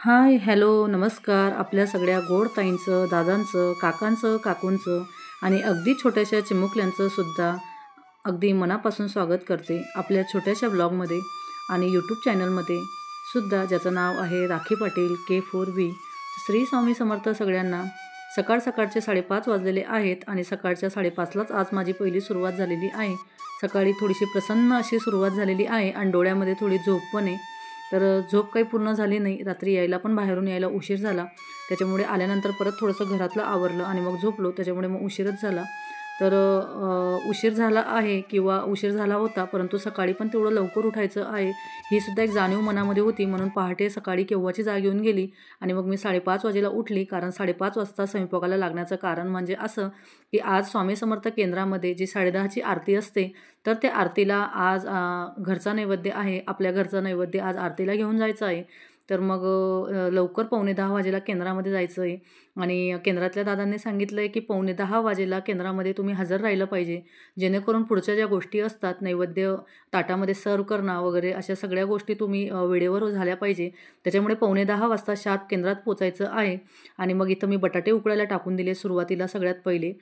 हाय, hello, नमस्कार. आपल्या सगळ्या गोड ताईंचं, दादांचं, काकांचं, काकूंचं आणि अगदी छोट्याशा चिमुकल्यांचं सुद्धा अगदी मनापासून स्वागत करते आपल्या छोट्याशा ब्लॉगमध्ये आणि यूट्यूब चॅनलमध्ये सुद्धा, ज्याचं नाव आहे राखी पाटील K4V. श्री स्वामी समर्थ सगळ्यांना. सकाळचे 5:30 वाजलेले आहेत आणि सकाळच्या 5:30लाच आज माझी पहिली सुरुवात झालेली आहे. सकाळी थोडीशी प्रसन्न अशी सुरुवात झालेली आहे आणि डोळ्यामध्ये थोडी झोप पण आहे. तर झोप काही पूर्ण झाली नाही. रात्री यायला पण बाहेरून यायला उशीर झाला. त्याच्यामुळे आल्यानंतर परत थोडंसं घरातलं आवरलं आणि मग झोपलो. त्याच्यामुळे मग उशीरच झाला. तर उशीर झाला आहे किंवा उशीर झाला होता, परंतु सकाळी पण तेवढं लवकर उठायचं आहे ही सुद्धा एक जाणीव मनामध्ये होती. म्हणून पहाटे सकाळी केव्हाची जाग येऊन गेली आणि मग मी 5:30 वाजेला उठली. कारण 5:30 वाजता स्वयंपाकाला लागण्याचं कारण म्हणजे असं की आज स्वामी समर्थ केंद्रामध्ये जी 10:30ची आरती असते, तर त्या आरतीला आज घरचा नैवेद्य आहे. आपल्या घरचा नैवेद्य आज आरतीला घेऊन जायचं आहे. तर मग लवकर 9:45 वाजेला केंद्रामध्ये जायचं आहे आणि केंद्रातल्या दादांनी सांगितलं आहे की 9:45 वाजेला केंद्रामध्ये तुम्ही हजर राहिलं पाहिजे, जेणेकरून पुढच्या ज्या गोष्टी असतात, नैवेद्य ताटामध्ये सर्व करणं वगैरे, अशा सगळ्या गोष्टी तुम्ही वेळेवर झाल्या पाहिजे. त्याच्यामुळे 9:45 वाजता शार्प केंद्रात पोचायचं आहे. आणि मग इथं मी बटाटे उकळायला टाकून दिले सुरुवातीला सगळ्यात पहिले,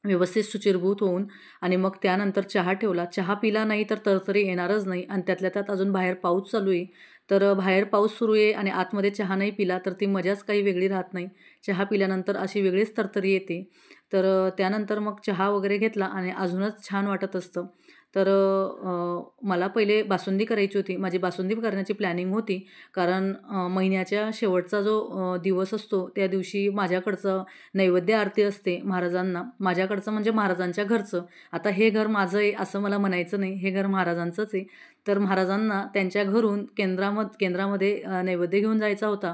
व्यवस्थित शुचिर्भूत होऊन. आणि मग त्यानंतर चहा ठेवला. चहा पिला नाही तर तरतरी येणारच नाही आणि त्यातल्या त्यात अजून बाहेर पाऊस चालू आहे. तर बाहेर पाऊस सुरू आहे आणि आतमध्ये चहा नाही पिला तर ती मजाच काही वेगळी राहत नाही. चहा पिल्यानंतर अशी वेगळीच तरतरी येते. तर त्यानंतर मग चहा वगैरे घेतला आणि अजूनच छान वाटत असतं. तर मला पहिले बासुंदी करायची होती. माझी बासुंदी करण्याची प्लॅनिंग होती. कारण महिन्याच्या शेवटचा जो दिवस असतो, त्या दिवशी माझ्याकडचं नैवेद्य आरती असते महाराजांना. माझ्याकडचं म्हणजे महाराजांच्या घरचं. आता हे घर माझं आहे असं मला म्हणायचं नाही, हे घर महाराजांचंच आहे. तर महाराजांना त्यांच्या घरून केंद्रामध्ये नैवेद्य घेऊन जायचा होता.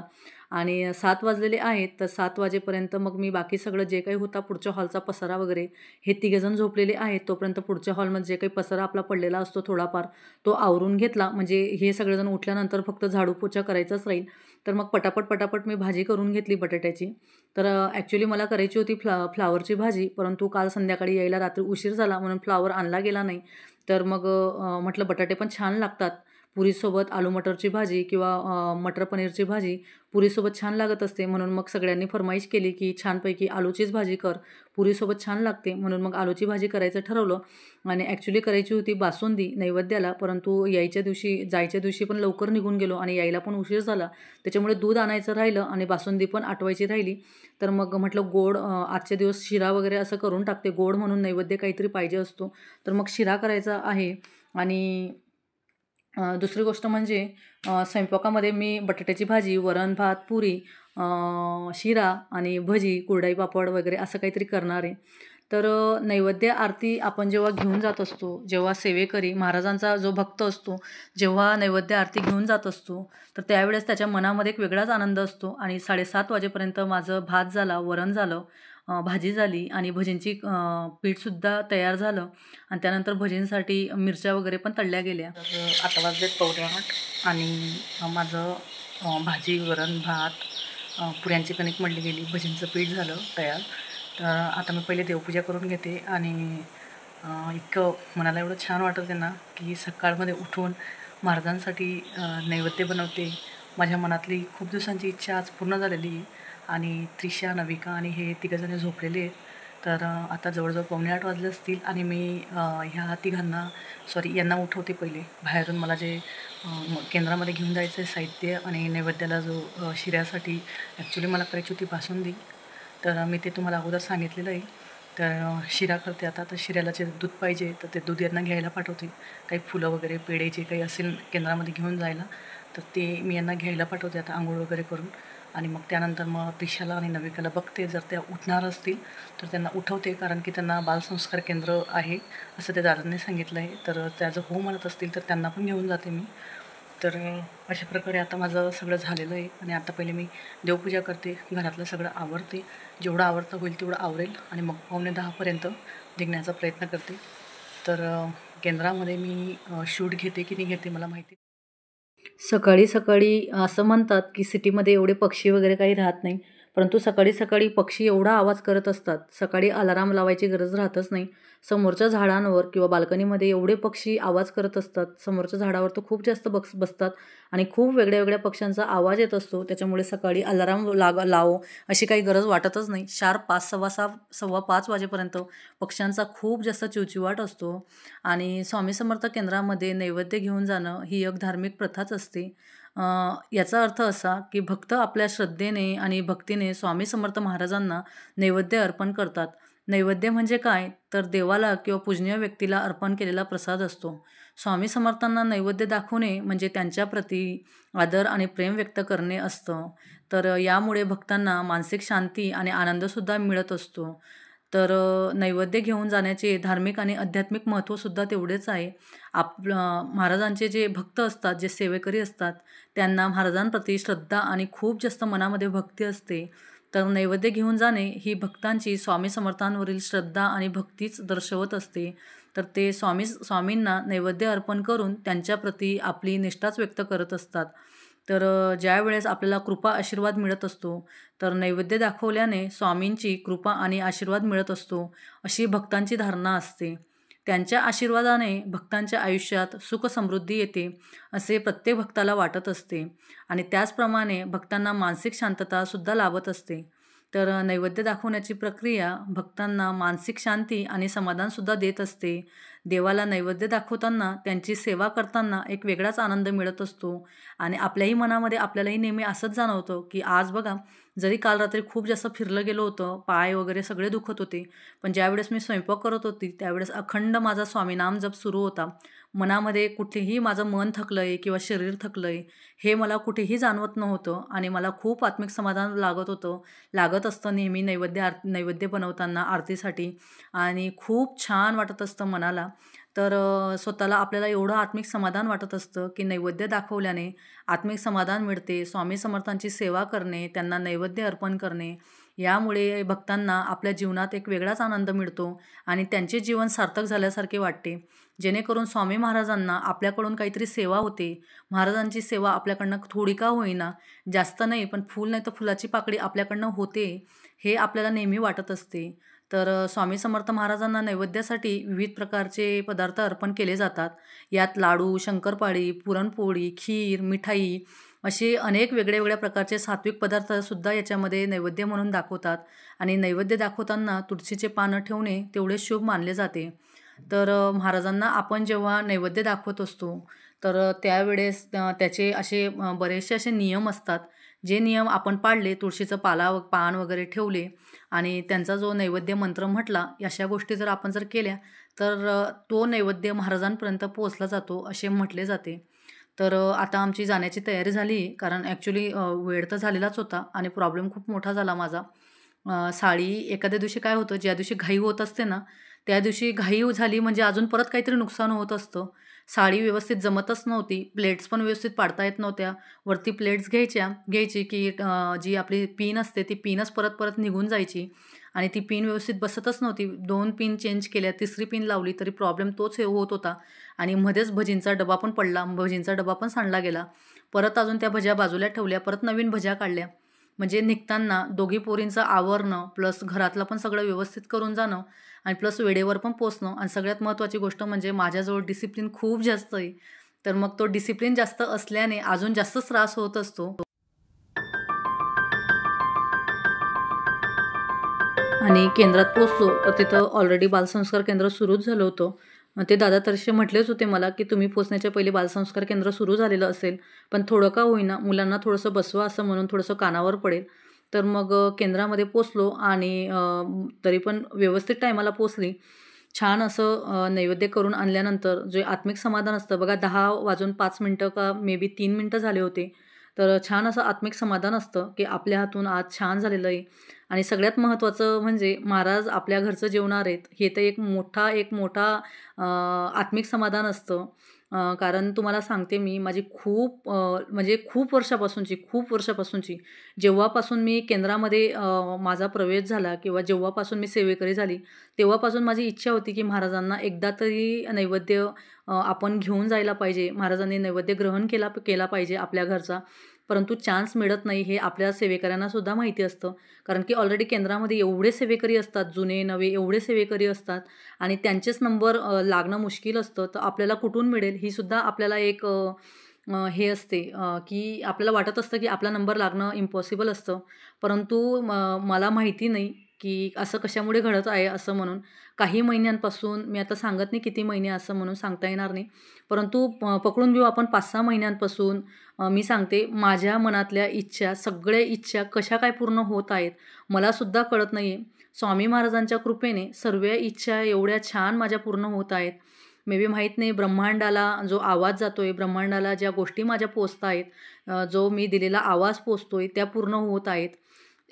आणि 7 वाजलेले आहेत. तर 7 वाजेपर्यंत मग मी बाकी सगळं जे काही होता पुढच्या हॉलचा पसारा वगैरे, हे तिघेजण झोपलेले आहेत, तोपर्यंत पुढच्या हॉलमध्ये जे काही पसारा आपला पडलेला असतो थोडाफार, तो आवरून घेतला. म्हणजे हे सगळेजण उठल्यानंतर फक्त झाडू पोछा करायचाच राहील. तर मग पटापट मी भाजी करून घेतली बटाट्याची. तर ॲक्च्युली मला करायची होती फ्लावरची भाजी, परंतु काल संध्याकाळी यायला रात्री उशीर झाला म्हणून फ्लावर आणला गेला नाही. तर मग म्हटलं बटाटे पण छान लागतात पुरीसोबत. आलू मटरची भाजी किंवा मटर पनीरची भाजी पुरीसोबत छान लागत असते. म्हणून मग सगळ्यांनी फरमाईश केली की छानपैकी आलूचीच भाजी कर, पुरीसोबत छान लागते. म्हणून मग आलूची भाजी करायचं ठरवलं. आणि ॲक्च्युली करायची होती बासुंदी नैवेद्याला, परंतु जायच्या दिवशी पण लवकर निघून गेलो आणि यायला पण उशीर झाला. त्याच्यामुळे दूध आणायचं राहिलं आणि बासुंदी पण आठवायची राहिली. तर मग म्हटलं गोड आजचे दिवस शिरा वगैरे असं करून टाकते, गोड म्हणून नैवेद्य काहीतरी पाहिजे असतो. तर मग शिरा करायचा आहे. आणि दुसरी गोष्ट म्हणजे स्वयंपाकामध्ये मी बटाट्याची भाजी, वरण भात, पुरी, शिरा आणि भजी, कुरडई पापड वगैरे असं काहीतरी करणार आहे. तर नैवेद्य आरती आपण जेव्हा घेऊन जात असतो, जेव्हा सेवेकरी महाराजांचा जो भक्त असतो, जेव्हा नैवेद्य आरती घेऊन जात असतो, तर त्यावेळेस त्याच्या मनामध्ये एक वेगळाच आनंद असतो. आणि 7:30 वाजेपर्यंत माझं भात झाला, वरण झालं, भाजी झाली आणि भजींची पीठसुद्धा तयार झालं. आणि त्यानंतर भजींसाठी मिरच्या वगैरे पण तळल्या गेल्या. तर आता वाजलेत 7:45 आणि माझं भाजी, वरण, भात, पुऱ्यांची कणिक मळली गेली, भजींचं पीठ झालं तयार. तर आता मी पहिले देवपूजा करून घेते. आणि इतकं मनाला एवढं छान वाटतं आहे ना की सकाळमध्ये उठून महाराजांसाठी नैवेद्य बनवते. माझ्या मनातली खूप दिवसांची इच्छा आज पूर्ण झालेली आहे. आणि त्रिशा, नविका आणि हे तिघंजण झोपलेले आहेत. तर आता जवळजवळ 7:45 वाजले असतील आणि मी ह्या तिघांना यांना उठवते पहिले. बाहेरून मला जे केंद्रामध्ये घेऊन जायचं आहे साहित्य आणि नैवेद्याला जो शिऱ्यासाठी ॲक्च्युली मला करायची होती बासुंदी, तर मी ते तुम्हाला अगोदर सांगितलेलं आहे. तर शिरा करते आता. तर शिऱ्याला जे दूध पाहिजे तर ते दूध यांना घ्यायला पाठवते. काही फुलं वगैरे, पेढे जे काही असेल केंद्रामध्ये घेऊन जायला, तर ते मी यांना घ्यायला पाठवते आता आंघोळ वगैरे करून. आणि मग त्यानंतर मग त्रिशाला आणि नविकाला बघते, जर त्या उठणार असतील तर त्यांना उठवते. कारण की त्यांना बालसंस्कार केंद्र आहे असं त्या दादांनी सांगितलं आहे. तर त्या जर हो म्हणत असतील तर त्यांना पण घेऊन जाते मी. तर अशा प्रकारे आता माझं सगळं झालेलं आहे. आणि आता पहिले मी देवपूजा करते, घरातलं सगळं आवरते, जेवढं आवरता होईल तेवढं आवरेल आणि मग 9:45पर्यंत निघण्याचा प्रयत्न करते. तर केंद्रामध्ये मी शूट घेते की नाही घेते मला माहिती. सकाळी असं म्हणतात की सिटीमध्ये एवढे पक्षी वगैरे काही राहत नाही, परंतु सकाळी पक्षी एवढा आवाज करत असतात. सकाळी अलाराम लावायची गरज राहतच नाही. समोरच्या झाडांवर किंवा बाल्कनीमध्ये एवढे पक्षी आवाज करत असतात. समोरच्या झाडावर तर खूप जास्त बसतात आणि खूप वेगळ्या वेगळ्या पक्ष्यांचा आवाज येत असतो. त्याच्यामुळे सकाळी अलाराम लावो अशी काही गरज वाटतच नाही. शार्प 5, सव्वा 5 वाजेपर्यंत पक्ष्यांचा खूप जास्त चिवचिवाट असतो. आणि स्वामी समर्थ केंद्रामध्ये नैवेद्य घेऊन जाणं ही एक धार्मिक प्रथाच असते. याचा अर्थ असा की भक्त आपल्या श्रद्धेने आणि भक्तीने स्वामी समर्थ महाराजांना नैवेद्य अर्पण करतात. नैवेद्य म्हणजे काय, तर देवाला किंवा पूजनीय व्यक्तीला अर्पण केलेला प्रसाद असतो. स्वामी समर्थांना नैवेद्य दाखवणे म्हणजे त्यांच्याप्रती आदर आणि प्रेम व्यक्त करणे असतं. तर यामुळे भक्तांना मानसिक शांती आणि आनंदसुद्धा मिळत असतो. तर नैवेद्य घेऊन जाण्याचे धार्मिक आणि आध्यात्मिक महत्त्वसुद्धा तेवढेच आहे. महाराजांचे जे भक्त असतात, जे सेवेकरी असतात, त्यांना महाराजांप्रती श्रद्धा आणि खूप जास्त मनामध्ये भक्ती असते. तर नैवेद्य घेऊन जाणे ही भक्तांची स्वामी समर्थांवरील श्रद्धा आणि भक्तीच दर्शवत असते. तर ते स्वामींना नैवेद्य अर्पण करून त्यांच्याप्रती आपली निष्ठाच व्यक्त करत असतात. तर ज्यावेळेस आपल्याला कृपा आशीर्वाद मिळत असतो, तर नैवेद्य दाखवल्याने स्वामींची कृपा आणि आशीर्वाद मिळत असतो, अशी भक्तांची धारणा असते. त्यांच्या आशीर्वादाने भक्तांच्या आयुष्यात सुख समृद्धी येते, असे प्रत्येक भक्ताला वाटत असते आणि त्याचप्रमाणे भक्तांना मानसिक शांततासुद्धा लाभत असते. तर नैवेद्य दाखवण्याची प्रक्रिया भक्तांना मानसिक शांती आणि समाधानसुद्धा देत असते. देवाला नैवेद्य दाखवताना, त्यांची सेवा करताना एक वेगळाच आनंद मिळत असतो आणि आपल्याही मनामध्ये आपल्यालाही नेहमी असंच जाणवतं की आज बघा, जरी काल रात्री खूप जास्त फिरलं गेलं होतं, पाय वगैरे सगळे दुखत होते, पण ज्यावेळेस मी स्वयंपाक करत होती त्यावेळेस अखंड माझा स्वामीनाम जप सुरू होता. मनामध्ये कुठेही माझं मन थकलं आहे किंवा शरीर थकलं आहे हे मला कुठेही जाणवत नव्हतं आणि मला खूप आत्मिक समाधान लागत असतं नेहमी नैवेद्य बनवताना आरतीसाठी आणि खूप छान वाटत असतं मनाला. तर स्वतःला आपल्याला एवढं आत्मिक समाधान वाटत असतं की नैवेद्य दाखवल्याने आत्मिक समाधान मिळते. स्वामी समर्थांची सेवा करणे, त्यांना नैवेद्य अर्पण करणे, यामुळे भक्तांना आपल्या जीवनात एक वेगळाच आनंद मिळतो आणि त्यांचे जीवन सार्थक झाल्यासारखे वाटते. जेणेकरून स्वामी महाराजांना आपल्याकडून काहीतरी सेवा होते. महाराजांची सेवा आपल्याकडनं थोडी का होईना, जास्त नाही पण फूल नाही तर फुलाची पाकळी आपल्याकडनं होते, हे आपल्याला नेहमी वाटत असते. तर स्वामी समर्थ महाराजांना नैवेद्यासाठी विविध प्रकारचे पदार्थ अर्पण केले जातात. यात लाडू, शंकरपाळी, पुरणपोळी, खीर, मिठाई असे अनेक वेगळ्या प्रकारचे सात्विक पदार्थसुद्धा याच्यामध्ये नैवेद्य म्हणून दाखवतात आणि नैवेद्य दाखवताना तुळशीचे पानं ठेवणे तेवढे शुभ मानले जाते. तर महाराजांना आपण जेव्हा नैवेद्य दाखवत असतो, तर त्यावेळेस त्याचे असे बरेचसे असे नियम असतात. जे नियम आपण पाळले, तुळशीचं पान वगैरे ठेवले आणि त्यांचा जो नैवेद्य मंत्र म्हटला, अशा गोष्टी जर आपण केल्या, तर तो नैवेद्य महाराजांपर्यंत पोहोचला जातो असे म्हटले जाते. तर आता आमची जाण्याची तयारी झाली, कारण ॲक्च्युली वेळ तर झालेलाच होता आणि प्रॉब्लेम खूप मोठा झाला माझा. साडी एखाद्या दिवशी काय होतं, ज्या दिवशी घाई होत असते ना, त्या दिवशी घाई झाली म्हणजे अजून परत काहीतरी नुकसान होत असतं. साडी व्यवस्थित जमतच नव्हती, प्लेट्स पण व्यवस्थित पाडता येत नव्हत्या. वरती प्लेट्स घ्यायची की जी आपली पिन असते ती पिनच परत निघून जायची आणि ती पिन व्यवस्थित बसतच नव्हती. 2 पिन चेंज केल्या, तिसरी पिन लावली तरी प्रॉब्लेम तोच होत होता आणि मध्येच भजींचा डबा पण पडला, भजींचा डबा पण सांडला गेला. परत अजून त्या भज्या बाजूला ठेवल्या, परत नवीन भज्या काढल्या. म्हणजे निघताना दोघी पोरींचं आवरणं, प्लस घरातलं पण सगळं व्यवस्थित करून जाणं आणि प्लस वेळेवर पण पोचणं आणि सगळ्यात महत्त्वाची गोष्ट म्हणजे माझ्याजवळ डिसिप्लिन खूप जास्त आहे. तर मग तो डिसिप्लिन जास्त असल्याने अजून जास्तच त्रास होत असतो. आणि केंद्रात पोचलो तर तिथं ऑलरेडी बालसंस्कार केंद्र सुरूच झालं होतं. ते दादा तसे म्हटलेच होते मला की तुम्ही पोचण्याच्या पहिले बालसंस्कार केंद्र सुरू झालेलं असेल, पण थोडं का होईना मुलांना थोडंसं बसवा असं म्हणून थोडंसं कानावर पडेल. तर मग केंद्रामध्ये पोचलो आणि तरी पण व्यवस्थित टायमाला पोचली. छान असं नैवेद्य करून आणल्यानंतर जे आत्मिक समाधान असतं बघा, 10:05 का मे बी 3 मिनटं झाले होते. तर छान असं आत्मिक समाधान असतं की आपल्या हातून आज छान झालेलं आहे. आणि सगळ्यात महत्त्वाचं म्हणजे महाराज आपल्या घरचं जेवणार आहेत, हे तर एक मोठा आत्मिक समाधान असतं. कारण तुम्हाला सांगते मी, माझी म्हणजे खूप वर्षापासूनची जेव्हापासून मी केंद्रामध्ये माझा प्रवेश झाला किंवा जेव्हापासून मी सेवेकरी झाली, तेव्हापासून माझी इच्छा होती की महाराजांना एकदा तरी नैवेद्य आपण घेऊन जायला पाहिजे. महाराजांनी नैवेद्य ग्रहण केला पाहिजे आपल्या घरचा. परंतु चान्स मिळत नाही हे आपल्या सेवेकऱ्यांनासुद्धा माहिती असतं. कारण की ऑलरेडी केंद्रामध्ये एवढे सेवेकरी असतात, जुने नवे एवढे सेवेकरी असतात आणि त्यांचेच नंबर लागणं मुश्किल असतं. तर आपल्याला कुठून मिळेल ही सुद्धा आपल्याला एक हे असते की आपल्याला वाटत असतं की आपला नंबर लागणं इम्पॉसिबल असतं. परंतु मला माहिती नाही की असं कशामुळे घडत आहे असं म्हणून. काही महिन्यांपासून मी आता सांगत नाही किती महिने असं म्हणून सांगता येणार नाही. परंतु पकडून घेऊ आपण 5-6 महिन्यांपासून मी सांगते माझ्या मनातल्या इच्छा, सगळ्या इच्छा कशा काय पूर्ण होत आहेत मलासुद्धा कळत नाही आहे. स्वामी महाराजांच्या कृपेने सर्व इच्छा एवढ्या छान माझ्या पूर्ण होत आहेत. मे बी माहीत नाही ब्रह्मांडाला जो आवाज जातो आहे, ब्रह्मांडाला ज्या गोष्टी माझ्या पोचत आहेत, जो मी दिलेला आवाज पोचतो आहे त्या पूर्ण होत आहेत.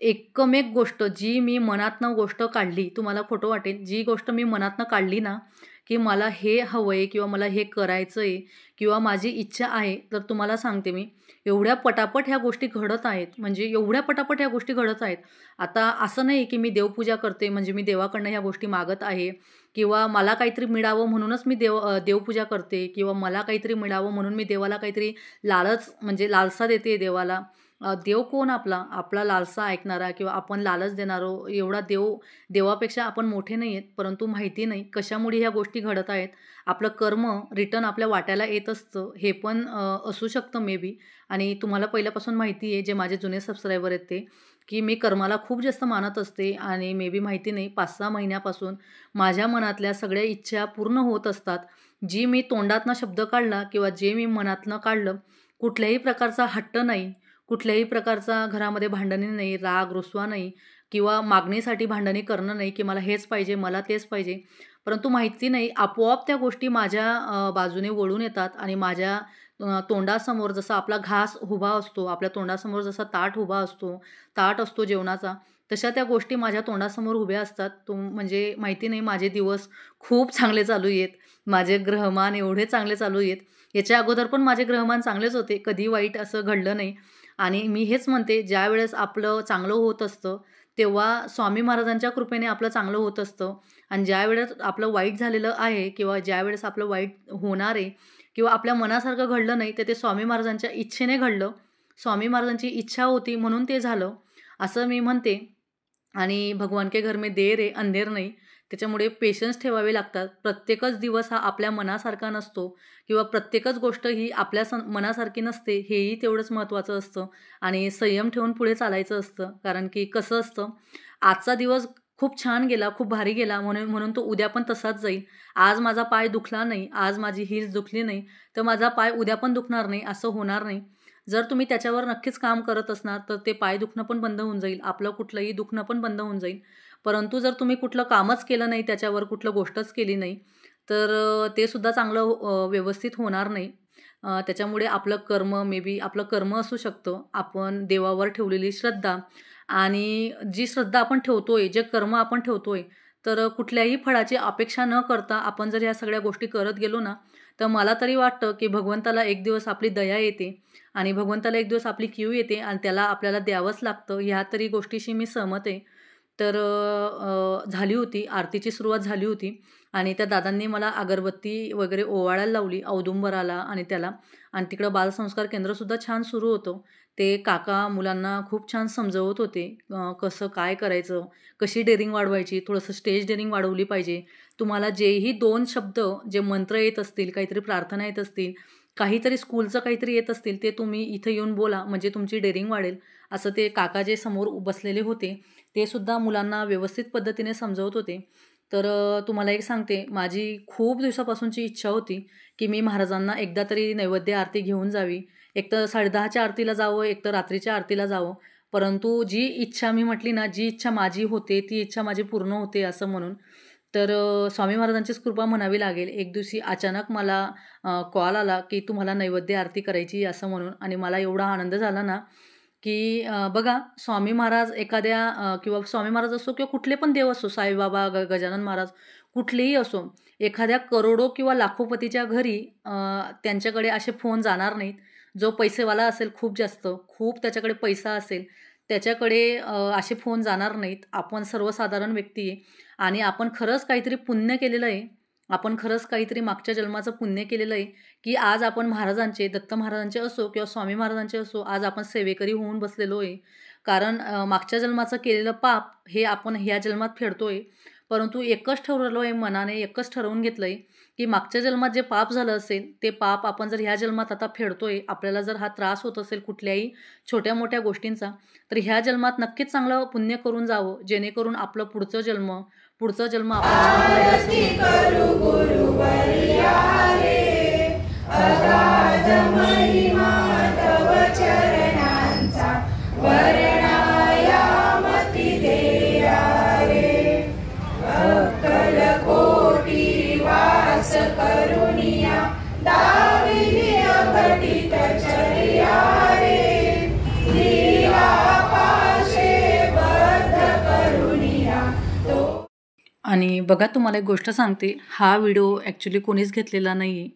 एकमेक गोष्ट जी मी मनातनं गोष्ट काढली, तुम्हाला खोटं वाटेल, जी गोष्ट मी मनातनं काढली ना, की मला हे हवं आहे किंवा मला हे करायचं आहे किंवा माझी इच्छा आहे, तर तुम्हाला सांगते मी, एवढ्या पटापट ह्या गोष्टी घडत आहेत. म्हणजे एवढ्या पटापट ह्या गोष्टी घडत आहेत. आता असं नाही की मी देवपूजा करते म्हणजे मी देवाकडनं ह्या गोष्टी मागत आहे किंवा मला काहीतरी मिळावं म्हणूनच मी देवपूजा करते किंवा मला काहीतरी मिळावं म्हणून मी देवाला काहीतरी लालच म्हणजे लालसा देते देवाला. देव कोण आपला? आपला लालसा ऐकणारा किंवा आपण लालच देणारो एवढा देवापेक्षा आपण मोठे नाही आहेत. परंतु माहिती नाही कशामुळे ह्या गोष्टी घडत आहेत. आपलं कर्म रिटर्न आपल्या वाट्याला येत असतं हे पण असू शकतं मे बी. आणि तुम्हाला पहिल्यापासून माहिती आहे जे माझे जुने सबस्क्रायबर आहेत ते, की मी कर्माला खूप जास्त मानत असते आणि मे बी माहिती नाही 5-6 महिन्यापासून माझ्या मनातल्या सगळ्या इच्छा पूर्ण होत असतात. जी मी तोंडातनं शब्द काढला किंवा जे मी मनातनं काढलं, कुठल्याही प्रकारचा हट्ट नाही, कुठल्याही प्रकारचा घरामध्ये भांडणी नाही, राग, रुसवा नाही किंवा मागणीसाठी भांडणी करणं नाही, की मला हेच पाहिजे, मला तेच पाहिजे. परंतु माहिती नाही आपोआप त्या गोष्टी माझ्या बाजूने वळून येतात आणि माझ्या तोंडासमोर जसा आपला घास उभा असतो, आपल्या तोंडासमोर जसा ताट असतो जेवणाचा, तशा त्या गोष्टी माझ्या तोंडासमोर उभ्या असतात. म्हणजे माहिती नाही माझे दिवस खूप चांगले चालू आहेत. माझे ग्रहमान एवढे चांगले चालू आहेत. याच्या अगोदर पण माझे ग्रहमान चांगलेच होते. कधी वाईट असं घडलं नाही. आणि मी हेच म्हणते ज्यावेळेस आपलं चांगलं होत असतं, तेव्हा स्वामी महाराजांच्या कृपेने आपलं चांगलं होत असतं आणि ज्यावेळेस आपलं वाईट झालेलं आहे किंवा ज्यावेळेस आपलं वाईट होणार आहे किंवा आपल्या मनासारखं घडलं नाही, तर ते स्वामी महाराजांच्या इच्छेने घडलं. स्वामी महाराजांची इच्छा होती म्हणून ते झालं, असं मी म्हणते. आणि भगवान के घर में देर आहे, अंधेर नाही. त्याच्यामुळे पेशन्स ठेवावे लागतात. प्रत्येकच दिवस हा आपल्या मनासारखा नसतो किंवा प्रत्येकच गोष्ट ही आपल्या मनासारखी नसते, हेही तेवढंच महत्त्वाचं असतं. आणि संयम ठेवून पुढे चालायचं असतं. कारण की कसं असतं, आजचा दिवस खूप छान गेला, खूप भारी गेला म्हणून म्हणून तो उद्या पण तसाच जाईल. आज माझा पाय दुखला नाही, आज माझी हील्स दुखली नाही, तर माझा पाय उद्या पण दुखणार नाही, असं होणार नाही. जर तुम्ही त्याच्यावर नक्कीच काम करत असणार, तर ते पाय दुखणं पण बंद होऊन जाईल. आपलं कुठलंही दुखणं पण बंद होऊन जाईल. परंतु जर तुम्ही कुठलं कामच केलं नाही, त्याच्यावर कुठलं गोष्टच केली नाही, तर ते सुद्धा चांगलं व्यवस्थित होणार नाही. त्याच्यामुळे आपलं कर्म मे बी आपलं कर्म असू शकतं. आपण देवावर ठेवलेली श्रद्धा आणि जी श्रद्धा आपण ठेवतोय, जे कर्म आपण ठेवतोय, तर कुठल्याही फळाची अपेक्षा न करता आपण जर ह्या सगळ्या गोष्टी करत गेलो ना, तर मला तरी वाटतं, की भगवंताला एक दिवस आपली दया येते आणि भगवंताला एक दिवस आपली कीव येते आणि त्याला आपल्याला द्यावंच लागतं. ह्या तरी गोष्टीशी मी सहमत आहे. तर झाली होती आरतीची सुरुवात झाली होती आणि त्या दादांनी मला अगरबत्ती वगैरे ओवाळायला लावली औदुंबराला आणि त्याला. आणि तिकडं बालसंस्कार केंद्रसुद्धा छान सुरू होतं. ते काका मुलांना खूप छान समजवत होते. कसं काय करायचं, कशी डेअरिंग वाढवायची, थोडंसं स्टेज डेअरिंग वाढवली पाहिजे. तुम्हाला जेही 2 शब्द जे मंत्र येत असतील, काहीतरी प्रार्थना येत असतील, काहीतरी स्कूलचं काहीतरी येत असतील, ते तुम्ही इथं येऊन बोला म्हणजे तुमची डेअरिंग वाढेल. असं ते काका जे समोर बसलेले होते, ते सुद्धा मुलांना व्यवस्थित पद्धतीने समजवत होते. तर तुम्हाला एक सांगते, माझी खूप दिवसापासूनची इच्छा होती, की मी महाराजांना एकदा तरी नैवेद्य आरती घेऊन जावी. एकतर 10:30च्या आरतीला जावं, एकतर रात्रीच्या आरतीला जावं. परंतु जी इच्छा मी म्हटली ना, जी इच्छा माझी होते, ती इच्छा माझी पूर्ण होते असं म्हणून. तर स्वामी महाराजांचीच कृपा म्हणावी लागेल. एक दिवशी अचानक मला कॉल आला, की तुम्हाला नैवेद्य आरती करायची असं म्हणून आणि मला एवढा आनंद झाला ना, की बघा स्वामी महाराज एखाद्या किंवा स्वामी महाराज असो किंवा कुठले पण देव असो, साईबाबा, गजानन महाराज, कुठलेही असो, एखाद्या करोडो किंवा लाखोपतीच्या घरी त्यांच्याकडे असे फोन जाणार नाहीत. जो पैसेवाला असेल खूप जास्त, खूप त्याच्याकडे पैसा असेल, त्याच्याकडे असे फोन जाणार नाहीत. आपण सर्वसाधारण व्यक्ती आहे आणि आपण खरंच काहीतरी पुण्य केलेलं आहे आपण खरंच काहीतरी मागच्या जन्माचं पुण्य केलेलं आहे, की आज आपण महाराजांचे, दत्त महाराजांचे असो किंवा स्वामी महाराजांचे असो, आज आपण सेवेकरी होऊन बसलेलो आहे. कारण मागच्या जन्माचं केलेलं पाप हे आपण ह्या जन्मात फेडतोय. परंतु एकच ठरवलं आहे मनाने, एकच ठरवून घेतलं आहे, की मागच्या जन्मात जे पाप झालं असेल, ते पाप आपण जर ह्या जन्मात आता फेडतोय. आपल्याला जर हा त्रास होत असेल कुठल्याही छोट्या-मोठ्या गोष्टींचा, तर ह्या जन्मात नक्कीच चांगलं पुण्य करून जावं, जेणेकरून आपलं पुढचा जन्म आपला छान जाईल असं करू गुरुवर्या रे, अगाध महिमा तव चरणांचा वर्णायामती देया रे, अक्कल कोटी वास करुणिया दाविली अघटित चर्या रे, लीला पाशे बद्ध करुणिया तो. आणि बघा तुम्हाला एक गोष्ट सांगते, हा व्हिडिओ ॲक्च्युली कोणीच घेतलेला नाही आहे.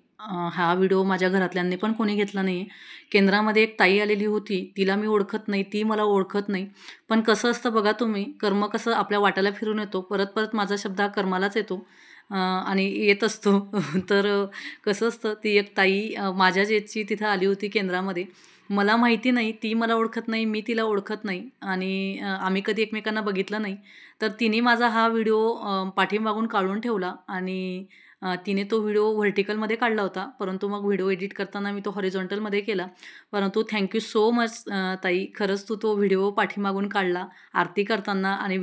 हा व्हिडिओ माझ्या घरातल्यांनी पण कोणी घेतला नाही आहे. केंद्रामध्ये एक ताई आलेली होती, तिला मी ओळखत नाही, ती मला ओळखत नाही. पण कसं असतं बघा तुम्ही, कर्म कसं आपल्या वाट्याला फिरून येतो, परत परत माझा शब्द हा कर्मालाच येतो आणि येत असतो. तर कसं असतं, ती एक ताई माझ्याच एजची तिथं आली होती केंद्रामध्ये. मला माहिती नाही, ती मला ओळखत नाही, मी तिला ओळखत नाही आणि आम्ही कधी एकमेकांना बघितलं नाही. तर तिने माझा हा व्हिडिओ पाठीमागून काढून ठेवला आणि तिने तो व्हिडिओ व्हर्टिकलमध्ये काढला होता. परंतु मग व्हिडिओ एडिट करताना मी तो हॉरिझॉन्टलमध्ये केला. परंतु थँक्यू सो मच ताई. खरंच तू तो व्हिडिओ पाठीमागून काढला आरती करताना आणि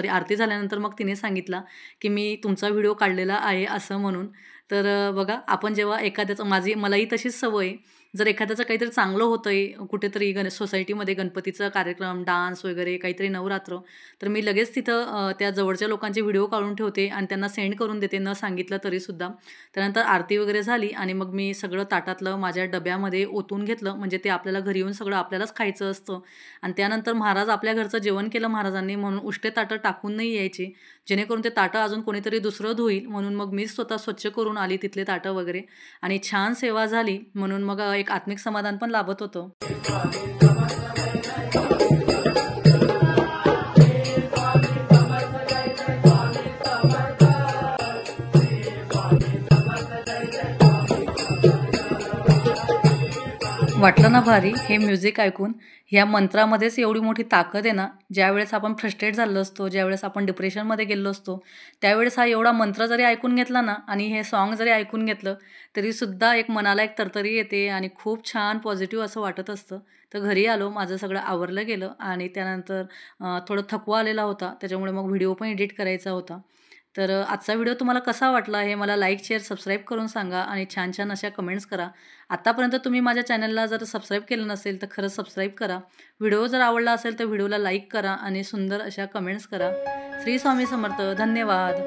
आरती झाल्यानंतर मग तिने सांगितला, की मी तुमचा व्हिडिओ काढलेला आहे असं म्हणून. तर बघा आपण जेव्हा एखाद्याचं मलाही तशीच सवय आहे. जर एखाद्याचं काहीतरी चांगलं होतं आहे कुठेतरी सोसायटीमध्ये गणपतीचा कार्यक्रम, डान्स वगैरे काहीतरी नवरात्र, तर मी लगेच तिथं त्या जवळच्या लोकांचे व्हिडिओ काढून ठेवते आणि त्यांना सेंड करून देते न सांगितलं तरीसुद्धा. त्यानंतर आरती वगैरे झाली आणि मग मी सगळं ताटातलं माझ्या डब्यामध्ये ओतून घेतलं. म्हणजे ते आपल्याला घरी येऊन सगळं आपल्यालाच खायचं असतं आणि त्यानंतर महाराज आपल्या घरचं जेवण केलं महाराजांनी म्हणून उष्टे ताटं टाकून नाही यायचे, जेणेकरून ते ताटं अजून कोणीतरी दुसरं धुईल. म्हणून मग मीच स्वतः स्वच्छ करून आली तिथले ताटं वगैरे आणि छान सेवा झाली. म्हणून मग एक आत्मिक समाधान पण लाभत होतं. वाटलं ना भारी हे म्युझिक ऐकून? ह्या मंत्रामध्येच एवढी मोठी ताकद आहे ना. ज्यावेळेस आपण फ्रस्ट्रेट झालो असतो, ज्यावेळेस आपण डिप्रेशनमध्ये गेलो असतो, त्यावेळेस हा एवढा मंत्र जरी ऐकून घेतला ना आणि हे सॉन्ग जरी ऐकून घेतलं, तरीसुद्धा मनाला एक तरतरी येते आणि खूप छान पॉझिटिव्ह असं वाटत असतं. तर घरी आलो, माझं सगळं आवरलं गेलं आणि त्यानंतर थोडं थकवा आलेला होता, त्याच्यामुळे मग व्हिडिओ पण एडिट करायचा होता. तर आजचा व्हिडिओ तुम्हाला कसा वाटला हे मला लाईक, शेअर, सबस्क्राईब करून सांगा आणि छान छान अशा कमेंट्स करा. आत्तापर्यंत तुम्ही माझ्या चॅनलला जर सबस्क्राईब केलं नसेल तर खरंच सबस्क्राईब करा. व्हिडिओ जर आवडला असेल तर व्हिडिओला लाईक करा आणि सुंदर अशा कमेंट्स करा. श्री स्वामी समर्थ. धन्यवाद.